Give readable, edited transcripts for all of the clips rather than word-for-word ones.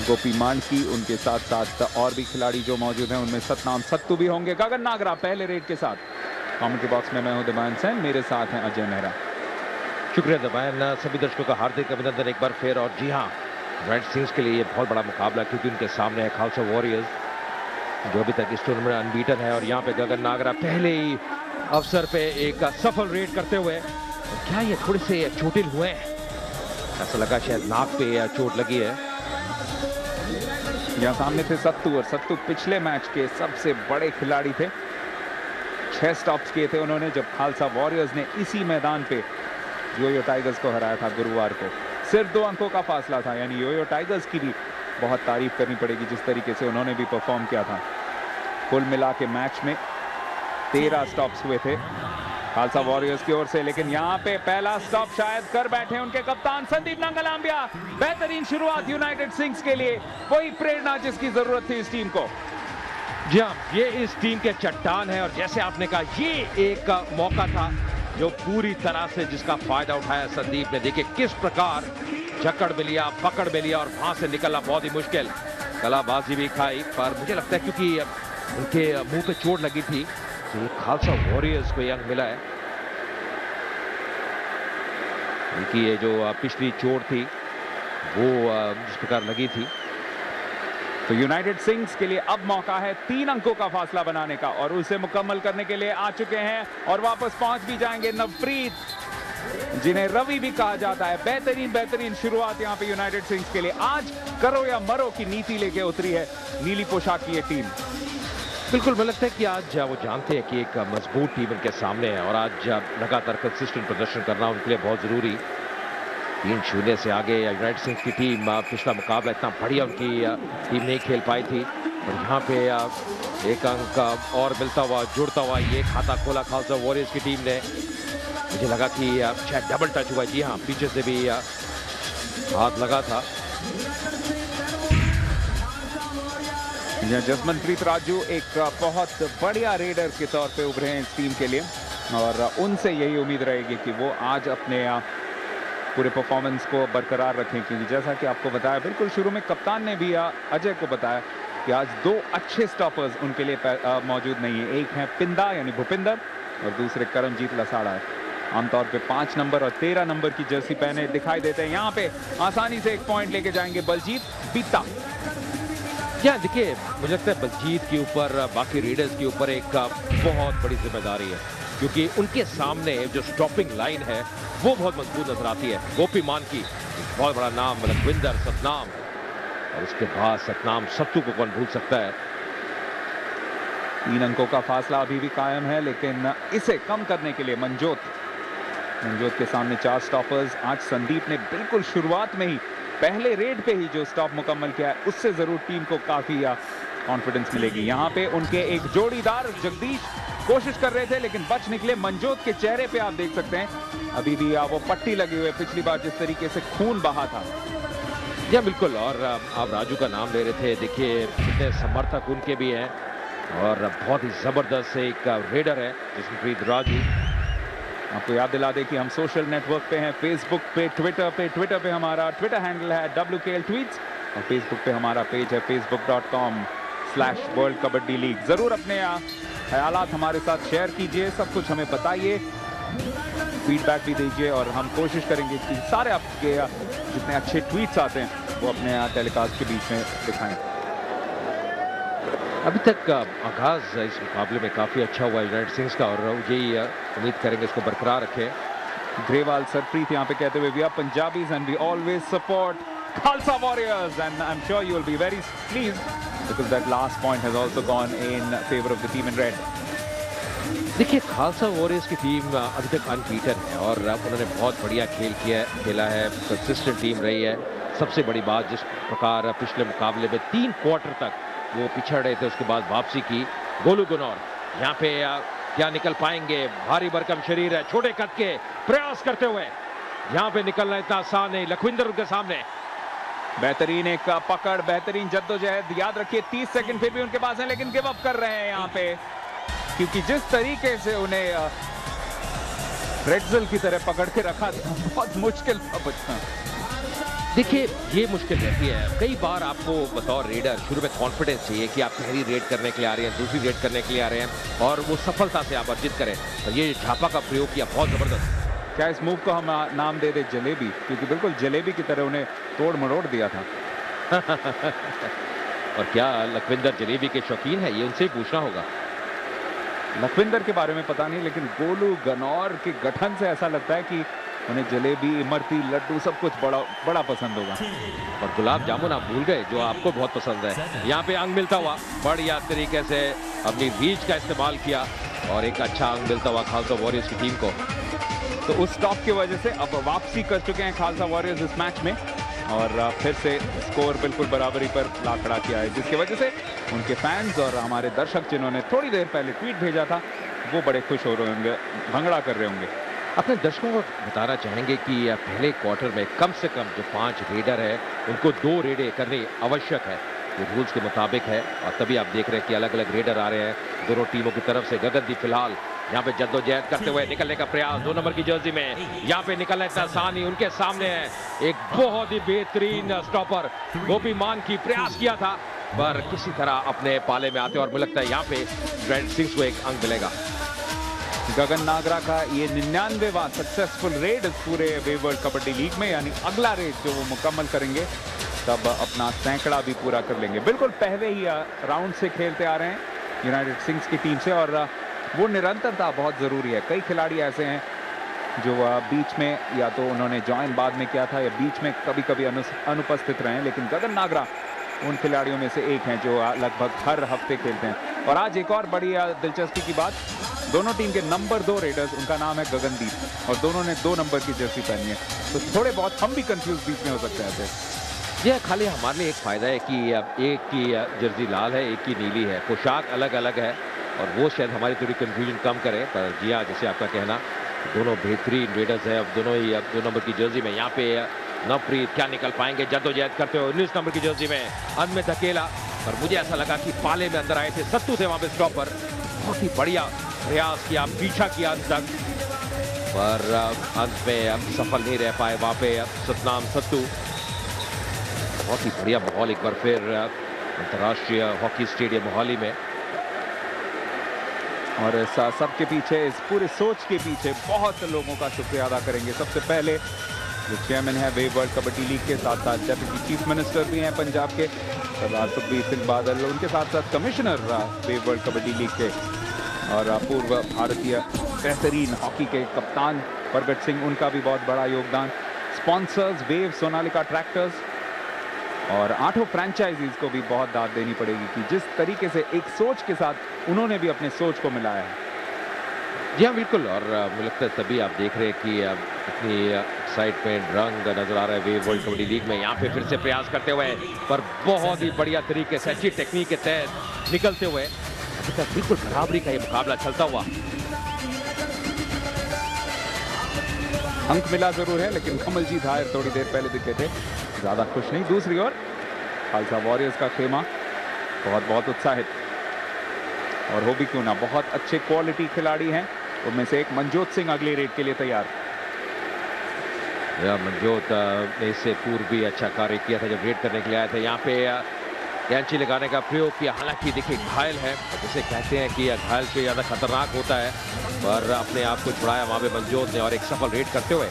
गोपी मांडकी, उनके साथ साथ और भी खिलाड़ी जो मौजूद हैं, उनमें सतनाम सत्तू भी होंगे। गगन नागरा पहले रेड के साथ। कमेंट्री बॉक्स में मैं हूं दिबान सेन, मेरे साथ हैं अजय मेहरा। शुक्रिया दिबान। सभी दर्शकों का हार्दिक अभिनंदन एक बार फिर। और जी हाँ, यूनाइटेड सिंग्स के लिए ये बहुत बड़ा मुकाबला, क्योंकि उनके सामने है खालसा वॉरियर्स, जो अभी तक इस टूर्नामेंट में अनबीटन है। और यहाँ पे गगन नागरा पहले ही अवसर पे एक सफल रेड करते हुए, क्या ये थोड़े से चोटिल हुए हैं? ऐसा लगा शायद नाक पे चोट लगी है। यहाँ सामने थे सत्तू, और सत्तू पिछले मैच के सबसे बड़े खिलाड़ी थे। 6 स्टॉप्स किए थे उन्होंने, जब खालसा वॉरियर्स ने इसी मैदान पे योयो टाइगर्स को हराया था गुरुवार को। सिर्फ 2 अंकों का फासला था, यानी योयो टाइगर्स की भी बहुत तारीफ करनी पड़ेगी जिस तरीके से उन्होंने भी परफॉर्म किया था। कुल मिला के मैच में 13 स्टॉप्स हुए थे खालसा वॉरियर्स की ओर से, लेकिन यहाँ पे पहला स्टॉप शायद कर बैठे उनके कप्तान संदीप नंगलाम्बिया। बेहतरीन शुरुआत यूनाइटेड सिंग्स के लिए, वही प्रेरणा जिसकी जरूरत थी इस टीम को। जी हाँ, ये इस टीम के चट्टान है, और जैसे आपने कहा, ये एक मौका था जो पूरी तरह से जिसका फायदा उठाया संदीप ने। देखिए किस प्रकार जकड़ में लिया, पकड़ में लिया, और वहां से निकलना बहुत ही मुश्किल। कलाबाजी भी खाई, पर मुझे लगता है क्योंकि उनके मुंह पे चोट लगी थी, तो ये खालसा वॉरियर्स को ये अंक मिला है। उनकी ये जो पिछली चोट थी वो जिस प्रकार लगी थी। तो यूनाइटेड सिंग्स के लिए अब मौका है 3 अंकों का फासला बनाने का, और उसे मुकम्मल करने के लिए आ चुके हैं और वापस पहुंच भी जाएंगे नवप्रीत, जिन्हें रवि भी कहा जाता है। बेहतरीन शुरुआत यहां पे यूनाइटेड सिंग्स के लिए। आज करो या मरो की नीति लेके उतरी है नीली पोशाक की ये टीम। बिल्कुल, मुझे लगता है कि आज वो जानते हैं कि एक मजबूत टीम इनके सामने है, और आज लगातार कंसिस्टेंट प्रदर्शन करना उनके लिए बहुत जरूरी। 3-0 से आगे यूनाइटेड सिंग्स की टीम। पिछला मुकाबला इतना बढ़िया उनकी टीम नहीं खेल पाई थी, और यहाँ पे एक अंक और मिलता हुआ, जुड़ता हुआ ये खाता खोला खालसा वॉरियर्स की टीम ने। मुझे लगा कि शायद डबल टच हुआ। जी हाँ, पीछे से भी हाथ लगा था। जसमनप्रीत राजू एक बहुत बढ़िया रेडर के तौर पे उभरे हैं इस टीम के लिए, और उनसे यही उम्मीद रहेगी कि वो आज अपने पूरे परफॉर्मेंस को बरकरार रखें, क्योंकि जैसा कि आपको बताया बिल्कुल शुरू में, कप्तान ने भी अजय को बताया कि आज 2 अच्छे स्टॉपर्स उनके लिए मौजूद नहीं है। एक है पिंदा यानी भूपिंदर, और दूसरे करमजीत लसाड़ा। आमतौर पे 5 नंबर और 13 नंबर की जर्सी पहने दिखाई देते हैं। यहाँ पे आसानी से 1 पॉइंट लेके जाएंगे बलजीत बीता। क्या देखिए, मुझे लगता है बलजीत के ऊपर, बाकी रीडर्स के ऊपर एक बहुत बड़ी जिम्मेदारी है, क्योंकि उनके सामने जो स्टॉपिंग लाइन है वो बहुत मजबूत नजर आती है। गोपी मांडकी, बहुत बड़ा नाम, लखविंदर, सतनाम, और उसके बाद सतनाम सत्तू को कौन भूल सकता है। 3 अंकों का फासला अभी भी कायम है, लेकिन इसे कम करने के लिए मनजोत के सामने 4 स्टॉपर्स। आज संदीप ने बिल्कुल शुरुआत में ही, पहले रेड पे ही जो स्टॉप मुकम्मल किया है, उससे जरूर टीम को काफी कॉन्फिडेंस मिलेगी। यहाँ पे उनके एक जोड़ीदार जगदीश कोशिश कर रहे थे, लेकिन बच निकले। मनजोत के चेहरे पे आप देख सकते हैं अभी भी वो पट्टी लगी हुई है, पिछली बार जिस तरीके से खून बहा था। या बिल्कुल, और आप राजू का नाम ले रहे थे, देखिए कितने समर्थक उनके भी हैं, और बहुत ही जबरदस्त एक रेडर है जसमनप्रीत राजू। आपको याद दिला दे कि हम सोशल नेटवर्क पे हैं, फेसबुक पे, ट्विटर पे हमारा ट्विटर हैंडल है WKL ट्वीट्स, और फेसबुक पे हमारा पेज है facebook.com/वर्ल्ड कबड्डी लीग। जरूर अपने ख्यालात हमारे साथ शेयर कीजिए, सब कुछ हमें बताइए, फीडबैक भी दीजिए, और हम कोशिश करेंगे कि सारे आपके जितने अच्छे ट्वीट्स आते हैं वो अपने टेलीकास्ट के बीच में दिखाएं। अभी तक आगाज इस मुकाबले में काफी अच्छा हुआ यूनाइटेड सिंग्स का, और यही उम्मीद करेंगे इसको बरकरार रखें। ग्रेवाल सरप्रीत यहाँ पे कहते हुए, we are Punjabis and we always support Khalsa Warriors, and I'm sure you will be very pleased because that last point has also gone in favor of the team in red. देखिए, खालसा वॉरियर्स की team अभी तक unbeaten है, और उन्होंने बहुत बढ़िया खेला है, कंसिस्टेंट टीम रही है। सबसे बड़ी बात, जिस प्रकार पिछले मुकाबले में 3 क्वार्टर तक वो पिछड़ रहे थे, उसके बाद वापसी की। गोलू गुनौर यहाँ पे क्या निकल पाएंगे? भारी भरकम शरीर है, छोटे कद के, प्रयास करते हुए यहाँ पे निकलना इतना आसान नहीं। लखविंदर उनके सामने, बेहतरीन एक पकड़, बेहतरीन जद्दोजहद। याद रखिए 30 सेकंड फिर भी उनके पास है, लेकिन गिव अप कर रहे हैं यहाँ पे, क्योंकि जिस तरीके से उन्हें प्रेट्ज़ल की तरह पकड़ के रखा था, बहुत मुश्किल था बचना। देखिए, ये मुश्किल रहती है। कई बार आपको बतौर रेडर शुरू में कॉन्फिडेंस चाहिए कि आप पहली रेड करने के लिए आ रहे हैं, दूसरी रेड करने के लिए आ रहे हैं और वो सफलता से आप अर्जित करें। तो ये झापा का प्रयोग किया, बहुत जबरदस्त। क्या इस मूव को हम नाम दे दे जलेबी, क्योंकि बिल्कुल जलेबी की तरह उन्हें तोड़ मरोड़ दिया था। और क्या लखविंदर जलेबी के शौकीन है? ये उनसे ही पूछना होगा। लखविंदर के बारे में पता नहीं, लेकिन गोलू गनौर के गठन से ऐसा लगता है कि उन्हें जलेबी, इमरती, लड्डू सब कुछ बड़ा पसंद होगा। और गुलाब जामुन आप भूल गए, जो आपको बहुत पसंद है। यहाँ पे अंग मिलता हुआ बढ़िया तरीके से अपनी रीच का इस्तेमाल किया और एक अच्छा अंग मिलता हुआ खालसा वॉरियर्स की टीम को। तो उस टॉप की वजह से अब वापसी कर चुके हैं खालसा वॉरियर्स इस मैच में और फिर से स्कोर बिल्कुल बराबरी पर ला खड़ा किया है, जिसकी वजह से उनके फैंस और हमारे दर्शक जिन्होंने थोड़ी देर पहले ट्वीट भेजा था वो बड़े खुश हो रहे होंगे, भंगड़ा कर रहे होंगे। अपने दर्शकों को बताना चाहेंगे कि पहले क्वार्टर में कम से कम जो 5 रेडर है उनको 2 रेडें करनी आवश्यक है, ये रूल्स के मुताबिक है। और तभी आप देख रहे हैं कि अलग अलग रेडर आ रहे हैं दोनों टीमों की तरफ से। गगनदीप फिलहाल यहाँ पे जद्दोजहद करते हुए निकलने का प्रयास 2 नंबर की जर्सी में, यहाँ पे निकलना इतना आसान ही। उनके सामने है एक बहुत ही बेहतरीन स्टॉपर, गोपी मान की प्रयास किया था पर किसी तरह अपने पाले में आते और मुझे लगता है यहाँ पे यूनाइटेड सिंग्स को एक अंक मिलेगा। गगन नागरा का ये 99वां सक्सेसफुल रेड इस पूरे वेव वर्ल्ड कबड्डी लीग में, यानी अगला रेड जो वो मुकम्मल करेंगे तब अपना सैकड़ा भी पूरा कर लेंगे। बिल्कुल पहले ही राउंड से खेलते आ रहे हैं यूनाइटेड सिंग्स की टीम से और वो निरंतरता बहुत ज़रूरी है। कई खिलाड़ी ऐसे हैं जो बीच में या तो उन्होंने ज्वाइन बाद में किया था या बीच में कभी कभी अनुपस्थित रहे हैं, लेकिन गगन नागरा उन खिलाड़ियों में से एक हैं जो लगभग हर हफ्ते खेलते हैं। और आज एक और बड़ी दिलचस्पी की बात, दोनों टीम के नंबर 2 रेडर्स, उनका नाम है गगनदीप और दोनों ने 2 नंबर की जर्सी पहनी है, तो थोड़े बहुत हम भी कंफ्यूज बीच में हो सकते हैं। यह खाली हमारे लिए एक फायदा है कि एक की जर्सी लाल है, एक की नीली है, पोशाक अलग अलग है और वो शायद हमारी थोड़ी कंफ्यूजन कम करे। पर जी हाँ, जैसे आपका कहना, दोनों बेहतरीन रेडर्स हैं। अब दोनों ही 2 नंबर की जर्सी में। यहाँ पे नवप्रीत क्या निकल पाएंगे जद्दोजहद करते हुए 19 नंबर की जर्सी में, अंत में धकेला। पर मुझे ऐसा लगा कि पाले में अंदर आए थे, सत्तू थे वहां पे स्टॉपर, बहुत ही बढ़िया प्रयास किया, पीछा किया अंत तक, पर अंत में सफल नहीं रह पाए वहां पे सतनाम सत्तू। बहुत ही बढ़िया माहौल एक बार फिर अंतर्राष्ट्रीय हॉकी स्टेडियम मोहाली में। और सबके पीछे, इस पूरे सोच के पीछे बहुत लोगों का शुक्रिया अदा करेंगे। सबसे पहले जो चेयरमैन है वेव वर्ल्ड कबड्डी लीग के, साथ साथ डेप्यूटी चीफ मिनिस्टर भी हैं पंजाब के सरदार सुखबीर सिंह बादल, उनके साथ साथ commissioner wave world kabaddi league के और पूर्व भारतीय बेहतरीन हॉकी के कप्तान प्रगट सिंह, उनका भी बहुत बड़ा योगदान। स्पॉन्सर्स वेव, सोनालिका ट्रैक्टर्स और 8 फ्रैंचाइजीज को भी बहुत दाद देनी पड़ेगी कि जिस तरीके से एक सोच के साथ उन्होंने भी अपने सोच को मिलाया है। जी हाँ, बिल्कुल। और मुझे लगता है तभी आप देख रहे हैं कि इतनी एक्साइटमेंट रंग नजर आ रहा है वेव वर्ल्ड कबड्डी लीग में। यहाँ पे फिर से प्रयास करते हुए पर बहुत ही बढ़िया तरीके से अच्छी टेक्निक के तहत निकलते हुए अभी तक बिल्कुल बराबरी का ये मुकाबला चलता हुआ। अंक मिला जरूर है, लेकिन कमलजीत हायर थोड़ी देर पहले दिखे थे, ज्यादा खुश नहीं। दूसरी ओर खालसा वॉरियर्स का खेमा बहुत उत्साहित, और हो भी क्यों ना, बहुत अच्छे क्वालिटी खिलाड़ी हैं। उनमें से एक मनजोत सिंह अगले रेड के लिए तैयार। मनजोत ने इससे पूर्व भी अच्छा कार्य किया था जब रेड करने के लिए आए थे। यहाँ पे कैंची लगाने का प्रयोग किया, हालांकि देखिए घायल है, जिसे कहते हैं कि घायल से ज़्यादा खतरनाक होता है, पर अपने आप को छुड़ाया वहाँ पे मनजोत ने और एक सफल रेड करते हुए।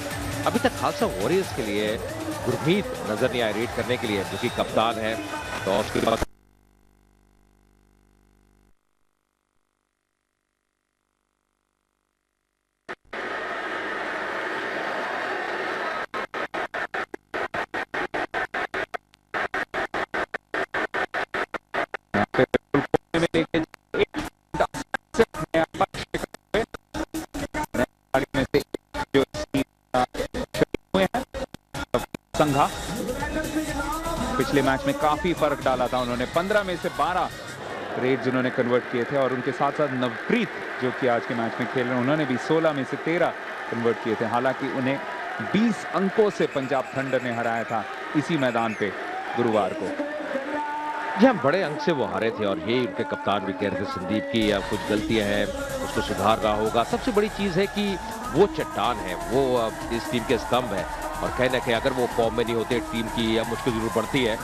अभी तक खालसा वॉरियर्स के लिए गुरमीत नजर नहीं आए रेड करने के लिए, जो कि कप्तान है। तो उसके बाद संघा पिछले मैच में काफी फर्क डाला था उन्होंने, 15 में से 12 रेड जिन्होंने कन्वर्ट किए थे, और उनके साथ साथ नवप्रीत जो कि आज के मैच में खेल रहे हैं, उन्होंने भी 16 में से 13 कन्वर्ट किए थे। हालांकि उन्हें 20 अंकों से पंजाब थंडर ने हराया था इसी मैदान पे गुरुवार को। जहाँ बड़े अंक से वो हारे थे, और यही उनके कप्तान भी कह रहे थे संदीप की कुछ गलतियां हैं, उसको सुधार रहा होगा। सबसे बड़ी चीज है कि वो चट्टान है, वो इस टीम के स्तंभ है, और कहीं ना कहीं अगर वो फॉर्म में नहीं होते टीम की मुश्किल जरूर बढ़ती है।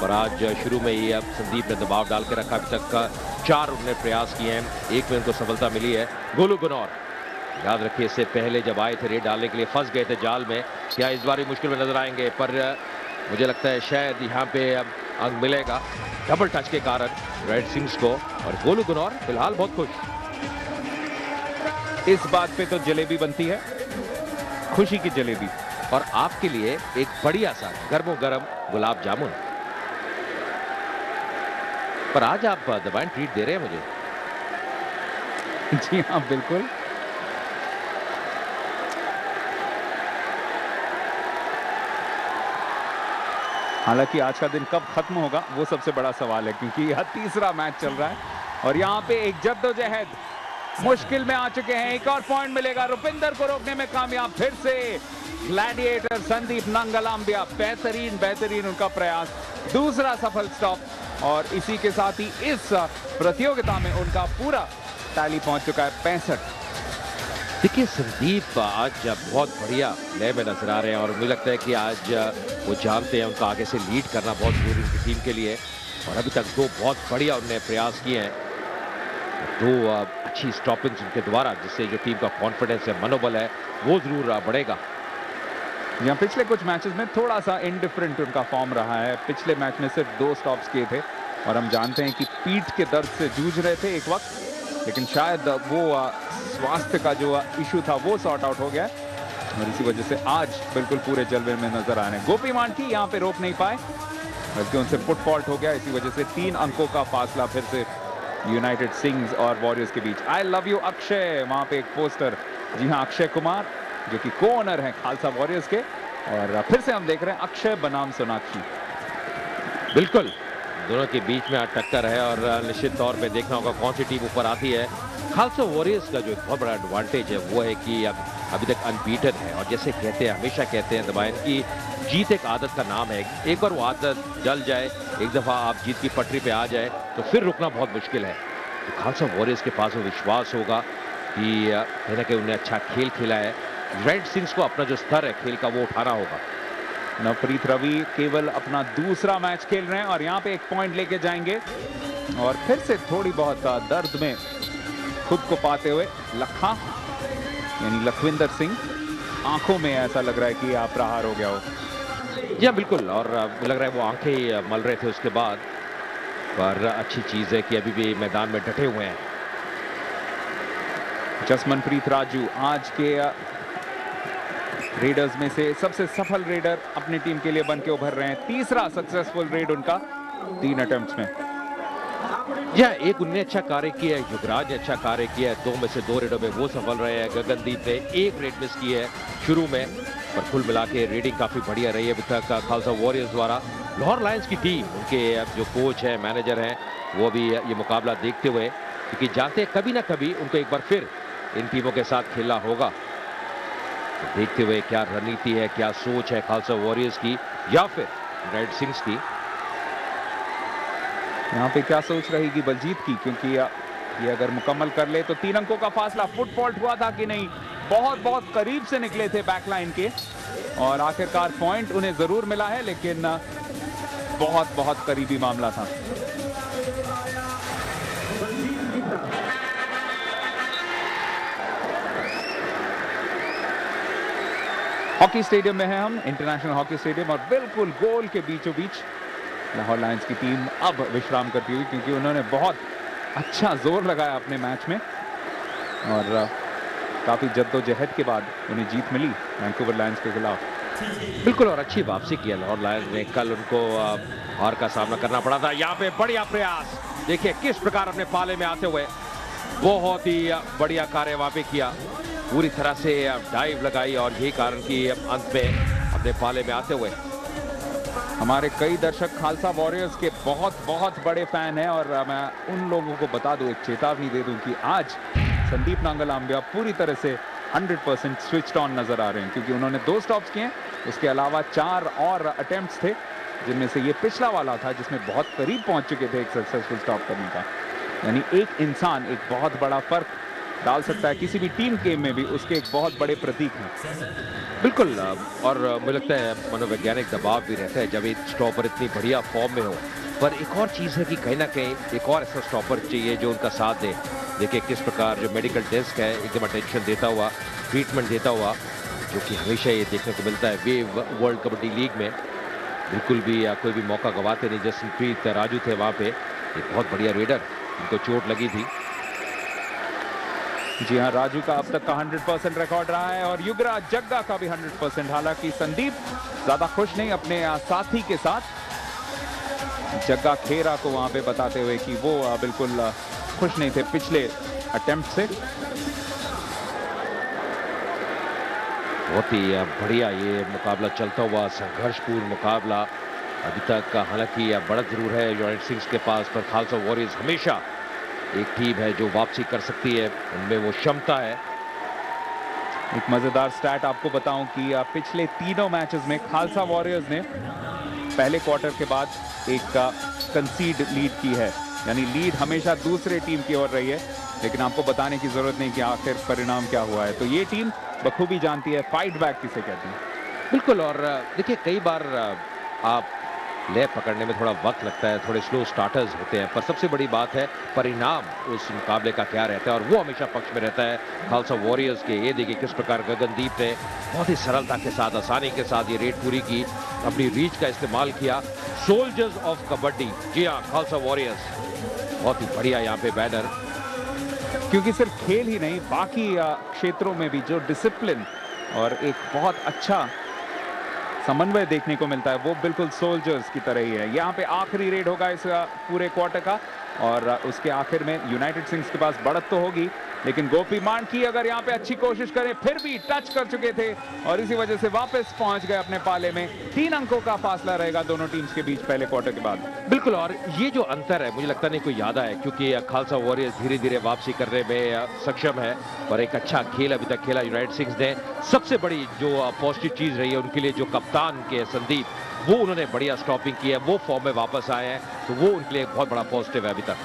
पर आज शुरू में ही संदीप ने दबाव डाल के रखा। अभी तक 4 उन्होंने प्रयास किए हैं, 1 में उनको सफलता मिली है। गोलू गुनौर, याद रखिए इससे पहले जब आए थे रेड डालने के लिए फंस गए थे जाल में। क्या इस बार भी मुश्किल में नजर आएंगे? पर मुझे लगता है शायद यहाँ पे अंक मिलेगा डबल टच के कारण रेड सिंग्स को। और गोलू गुनौर फिलहाल बहुत खुश। इस बात पे तो जलेबी बनती है, खुशी की जलेबी। और आपके लिए एक बढ़िया सा गर्मो गर्म गुलाब जामुन। पर आज आप डिवाइन ट्रीट दे रहे हैं मुझे। जी हाँ, बिल्कुल। हालांकि आज का दिन कब खत्म होगा वो सबसे बड़ा सवाल है, क्योंकि यह तीसरा मैच चल रहा है और यहाँ पे एक जद्दोजहद मुश्किल में आ चुके हैं। एक और पॉइंट मिलेगा, रुपिंदर को रोकने में कामयाब फिर से ग्लैडिएटर संदीप नंगलाम्बिया। बेहतरीन उनका प्रयास, दूसरा सफल स्टॉप। और इसी के साथ ही इस प्रतियोगिता में उनका पूरा टैली पहुंच चुका है 65। देखिए संदीप आज बहुत बढ़िया लय में नजर आ रहे हैं और मुझे लगता है कि आज वो जानते हैं उनका आगे से लीड करना बहुत जरूरी है टीम के लिए। और अभी तक 2 बहुत बढ़िया उन्होंने प्रयास किए हैं, 2 अच्छी स्टॉपिंग्स उनके द्वारा, जिससे जो टीम का कॉन्फिडेंस है, मनोबल है, वो जरूर बढ़ेगा। यहाँ पिछले कुछ मैचेस में थोड़ा सा इंडिफरेंट उनका फॉर्म रहा है। पिछले मैच में सिर्फ 2 स्टॉप्स किए थे और हम जानते हैं कि पीठ के दर्द से जूझ रहे थे एक वक्त, लेकिन शायद वो स्वास्थ्य का जो इशू था वो सॉर्ट आउट हो गया और इसी वजह से आज बिल्कुल पूरे जलवे में नजर आ रहे हैं। गोपी मांडकी यहाँ पे रोक नहीं पाए बल्कि उनसे फुट फॉल्ट हो गया, इसी वजह से 3 अंकों का फासला फिर से यूनाइटेड सिंग्स और वॉरियर्स के बीच। आई लव यू अक्षय, वहां पे एक पोस्टर। जी हाँ, अक्षय कुमार जो कि को ओनर है खालसा वॉरियर्स के। और फिर से हम देख रहे हैं अक्षय बनाम सोनाक्षी। बिल्कुल दोनों के बीच में आज टक्कर है और निश्चित तौर पे देखना होगा कौन सी टीम ऊपर आती है। खालसा वॉरियर्स का जो बहुत बड़ा एडवांटेज है वो है कि अभी तक अनबीटन है और जैसे कहते हैं, हमेशा कहते हैं दबाइन की जीत एक आदत का नाम है। एक बार वो आदत जल जाए, एक दफा आप जीत की पटरी पे आ जाए तो फिर रुकना बहुत मुश्किल है। तो खालसा वॉरियर्स के पास वो विश्वास होगा कि कहीं ना कहीं उन्हें अच्छा खेल खेला है। रेड सिंग्स को अपना जो स्तर है खेल का वो उठाना होगा। नवप्रीत रवि केवल अपना दूसरा मैच खेल रहे हैं और यहाँ पे एक पॉइंट लेके जाएंगे और फिर से थोड़ी बहुत दर्द में खुद को पाते हुए लखा यानी लखविंदर सिंह, आंखों में ऐसा लग रहा है कि आप प्रहार हो गया हो। जी हाँ बिल्कुल, और लग रहा है वो आंखें मल रहे थे उसके बाद। पर अच्छी चीज है कि अभी भी मैदान में डटे हुए हैं। जसमनप्रीत राजू आज के रेडर्स में से सबसे सफल रेडर अपनी टीम के लिए बन के उभर रहे हैं। तीसरा सक्सेसफुल रेड उनका 3 अटेम्प्ट्स में। या एक उनने अच्छा कार्य किया है, युवराज ने अच्छा कार्य किया है। 2 में से 2 रेडों में वो सफल रहे हैं। गगनदीप ने 1 रेड मिस की है शुरू में, पर कुल मिला के रेडिंग काफी बढ़िया रही है अभी तक खालसा वॉरियर्स द्वारा। लाहौर लायंस की टीम, उनके जो कोच है, मैनेजर हैं, वो भी ये मुकाबला देखते हुए, क्योंकि जानते हैं कभी ना कभी उनको एक बार फिर इन टीमों के साथ खेलना होगा। तो देखते हुए क्या रणनीति है, क्या सोच है खालसा वॉरियर्स की या फिर रेड सिंग्स की। यहाँ पे क्या सोच रहेगी बलजीत की, क्योंकि ये अगर मुकम्मल कर ले तो 3 अंकों का फासला। फुट फॉल्ट हुआ था कि नहीं, बहुत करीब से निकले थे बैकलाइन के और आखिरकार पॉइंट उन्हें जरूर मिला है, लेकिन बहुत करीबी मामला था। हॉकी स्टेडियम में है हम, इंटरनेशनल हॉकी स्टेडियम, और बिल्कुल गोल के बीचों बीच लाहौर लायंस की टीम अब विश्राम करती हुई, क्योंकि उन्होंने बहुत अच्छा जोर लगाया अपने मैच में और काफी जद्दोजहद के बाद उन्हें जीत मिली वैंकूवर लायंस के खिलाफ। बिल्कुल, और अच्छी वापसी की है लाहौर लायंस ने। कल उनको हार का सामना करना पड़ा था, यहाँ पे बढ़िया प्रयास। देखिए किस प्रकार अपने पाले में आते हुए बहुत ही बढ़िया कार्य वहां पे किया, पूरी तरह से डाइव लगाई और यही कारण कि अंत में अपने पाले में आते हुए। हमारे कई दर्शक खालसा वॉरियर्स के बहुत बड़े फैन हैं और मैं उन लोगों को बता दूं, एक चेतावनी दे दूं कि आज संदीप नांगलाम्बिया पूरी तरह से 100% स्विच्ड ऑन नजर आ रहे हैं, क्योंकि उन्होंने 2 स्टॉप्स किए। उसके अलावा 4 और अटेम्प्ट्स थे, जिनमें से ये पिछला वाला था जिसमें बहुत करीब पहुंच चुके थे एक सक्सेसफुल स्टॉप करने का। यानी एक इंसान एक बहुत बड़ा फर्क डाल सकता है किसी भी टीम गेम में भी, उसके एक बहुत बड़े प्रतीक हैं। बिल्कुल। और मुझे लगता है मनोवैज्ञानिक दबाव भी रहता है जब एक स्टॉपर इतनी बढ़िया फॉर्म में हो। पर एक और चीज़ है कि कहीं ना कहीं एक और ऐसा स्टॉपर चाहिए जो उनका साथ दे। देखिए किस प्रकार जो मेडिकल डेस्क है एकदम अटेंशन देता हुआ, ट्रीटमेंट देता हुआ, जो कि हमेशा ये देखने को मिलता है वेव वर्ल्ड कबड्डी लीग में। बिल्कुल भी कोई भी मौका गवाते नहीं। जसप्रीत राजू थे वहाँ पे, एक बहुत बढ़िया रेडर, उनको चोट लगी थी। जी हाँ, राजू का अब तक का 100% रिकॉर्ड रहा है और युगराज जग्गा का भी 100%। हालांकि संदीप ज्यादा खुश नहीं अपने साथी के साथ, जग्गा खेरा को वहां पे बताते हुए कि वो बिल्कुल खुश नहीं थे पिछले अटेम्प्ट से। बहुत ही बढ़िया ये मुकाबला चलता हुआ, संघर्षपूर्ण मुकाबला अभी तक। हालांकि बढ़त जरूर है यूनाइटेड सिंग्स के पास, पर खालसा वॉरियर्स हमेशा एक टीम है जो वापसी कर सकती है, उनमें वो क्षमता है। एक मजेदार स्टैट आपको बताऊं कि पिछले तीनों मैचेस में खालसा वॉरियर्स ने पहले क्वार्टर के बाद एक कंसीड लीड की है, यानी लीड हमेशा दूसरे टीम की ओर रही है। लेकिन आपको बताने की जरूरत नहीं कि आखिर परिणाम क्या हुआ है, तो ये टीम बखूबी जानती है फाइट बैक किसे कहते हैं। बिल्कुल। और देखिए कई बार आप लय पकड़ने में थोड़ा वक्त लगता है, थोड़े स्लो स्टार्टर्स होते हैं, पर सबसे बड़ी बात है परिणाम उस मुकाबले का क्या रहता है, और वो हमेशा पक्ष में रहता है खालसा वॉरियर्स के। ये देखिए किस प्रकार गगनदीप ने बहुत ही सरलता के साथ, आसानी के साथ ये रेड पूरी की, अपनी रीच का इस्तेमाल किया। सोल्जर्स ऑफ कबड्डी, जी हाँ, खालसा वॉरियर्स, बहुत ही बढ़िया यहाँ पे बैनर। क्योंकि सिर्फ खेल ही नहीं, बाकी क्षेत्रों में भी जो डिसिप्लिन और एक बहुत अच्छा समन्वय देखने को मिलता है, वो बिल्कुल सोल्जर्स की तरह ही है। यहाँ पे आखिरी रेड होगा इस पूरे क्वार्टर का, और उसके आखिर में यूनाइटेड सिंग्स के पास बढ़त तो होगी, लेकिन गोपी मांडकी अगर यहाँ पे अच्छी कोशिश करे, फिर भी टच कर चुके थे और इसी वजह से वापस पहुंच गए अपने पाले में। 3 अंकों का फासला रहेगा दोनों टीम्स के बीच पहले क्वार्टर के बाद। बिल्कुल। और ये जो अंतर है मुझे लगता नहीं कोई याद है, क्योंकि खालसा वॉरियर्स धीरे धीरे वापसी करने में सक्षम है और एक अच्छा खेल अभी तक खेला यूनाइटेड सिंग्स ने। सबसे बड़ी जो पॉजिटिव चीज रही है उनके लिए, जो कप्तान के संदीप, वो उन्होंने बढ़िया स्टॉपिंग की है, वो फॉर्म में वापस आए हैं, तो वो उनके लिए बहुत बड़ा पॉजिटिव है अभी तक।